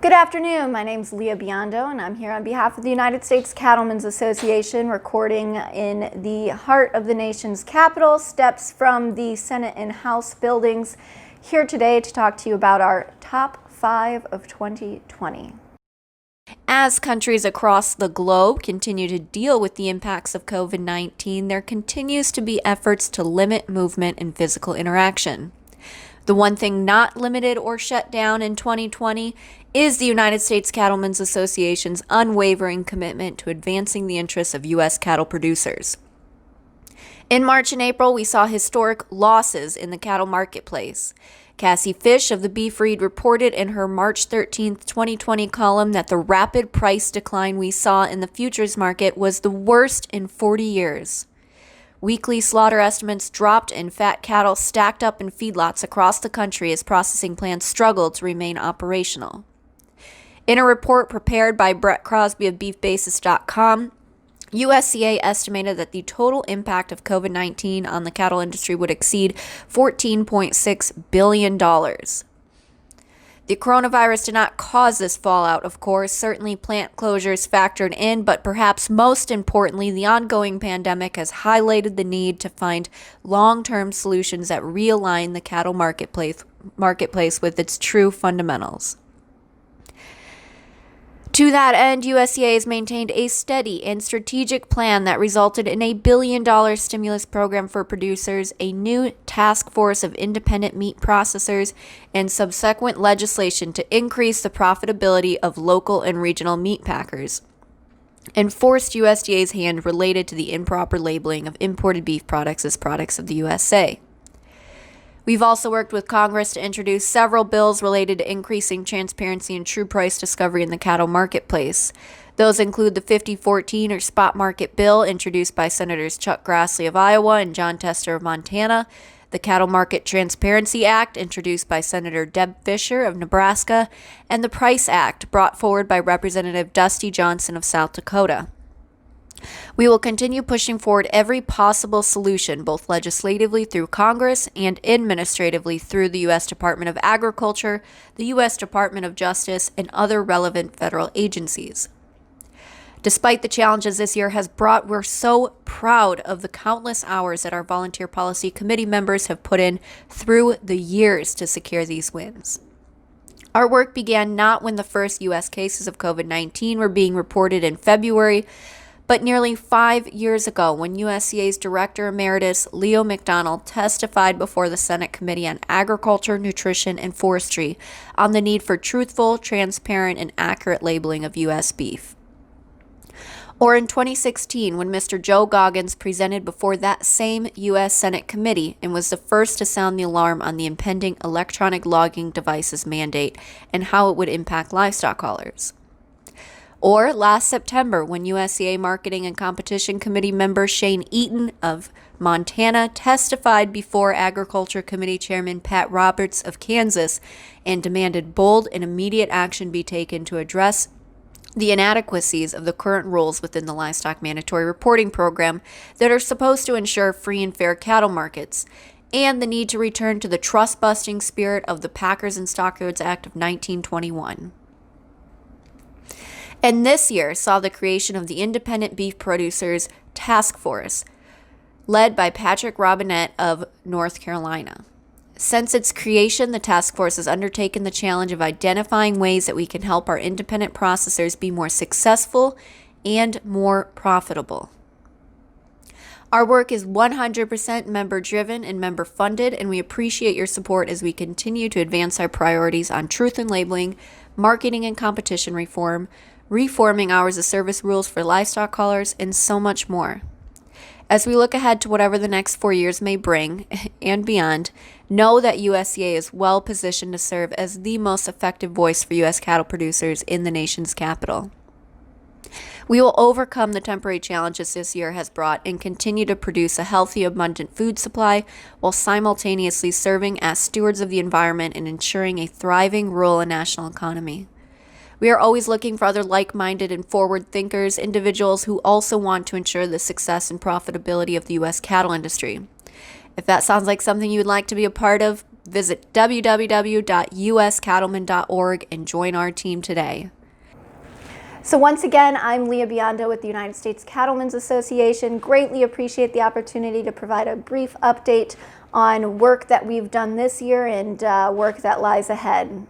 Good afternoon. My name is Leah Biondo, and I'm here on behalf of the United States Cattlemen's Association, recording in the heart of the nation's capital, steps from the Senate and House buildings, here today to talk to you about our top 5 of 2020. As countries across the globe continue to deal with the impacts of COVID-19, there continues to be efforts to limit movement and physical interaction. The one thing not limited or shut down in 2020 is the United States Cattlemen's Association's unwavering commitment to advancing the interests of U.S. cattle producers. In March and April, we saw historic losses in the cattle marketplace. Cassie Fish of the Beef Read reported in her March 13, 2020 column that the rapid price decline we saw in the futures market was the worst in 40 years. Weekly slaughter estimates dropped and fat cattle stacked up in feedlots across the country as processing plants struggled to remain operational. In a report prepared by Brett Crosby of BeefBasis.com, USCA estimated that the total impact of COVID-19 on the cattle industry would exceed $14.6 billion. The coronavirus did not cause this fallout, of course. Certainly plant closures factored in, but perhaps most importantly, the ongoing pandemic has highlighted the need to find long-term solutions that realign the cattle marketplace with its true fundamentals. To that end, USCA has maintained a steady and strategic plan that resulted in a $1 billion stimulus program for producers, a new task force of independent meat processors, and subsequent legislation to increase the profitability of local and regional meat packers, and forced USDA's hand related to the improper labeling of imported beef products as products of the USA. We've also worked with Congress to introduce several bills related to increasing transparency and true price discovery in the cattle marketplace. Those include the 5014 or spot market bill introduced by Senators Chuck Grassley of Iowa and John Tester of Montana, the Cattle Market Transparency Act introduced by Senator Deb Fischer of Nebraska, and the Price Act brought forward by Representative Dusty Johnson of South Dakota. We will continue pushing forward every possible solution, both legislatively through Congress and administratively through the U.S. Department of Agriculture, the U.S. Department of Justice, and other relevant federal agencies. Despite the challenges this year has brought, we're so proud of the countless hours that our volunteer policy committee members have put in through the years to secure these wins. Our work began not when the first U.S. cases of COVID-19 were being reported in February, but nearly 5 years ago when USCA's Director Emeritus Leo McDonald testified before the Senate Committee on Agriculture, Nutrition, and Forestry on the need for truthful, transparent, and accurate labeling of U.S. beef. Or in 2016 when Mr. Joe Goggins presented before that same U.S. Senate Committee and was the first to sound the alarm on the impending electronic logging devices mandate and how it would impact livestock haulers. Or last September, when USCA Marketing and Competition Committee member Shane Eaton of Montana testified before Agriculture Committee Chairman Pat Roberts of Kansas and demanded bold and immediate action be taken to address the inadequacies of the current rules within the livestock mandatory reporting program that are supposed to ensure free and fair cattle markets, and the need to return to the trust-busting spirit of the Packers and Stockyards Act of 1921. And this year saw the creation of the Independent Beef Producers Task Force, led by Patrick Robinette of North Carolina. Since its creation, the task force has undertaken the challenge of identifying ways that we can help our independent processors be more successful and more profitable. Our work is 100% member-driven and member-funded, and we appreciate your support as we continue to advance our priorities on truth in labeling, marketing and competition reform, reforming hours of service rules for livestock haulers, and so much more. As we look ahead to whatever the next 4 years may bring and beyond, know that USCA is well positioned to serve as the most effective voice for U.S. cattle producers in the nation's capital. We will overcome the temporary challenges this year has brought and continue to produce a healthy, abundant food supply while simultaneously serving as stewards of the environment and ensuring a thriving rural and national economy. We are always looking for other like-minded and forward thinkers, individuals who also want to ensure the success and profitability of the U.S. cattle industry. If that sounds like something you would like to be a part of, Visit www.uscattlemen.org and join our team today. So once again, I'm Leah Biondo with the United States Cattlemen's Association. Greatly appreciate the opportunity to provide a brief update on work that we've done this year and work that lies ahead.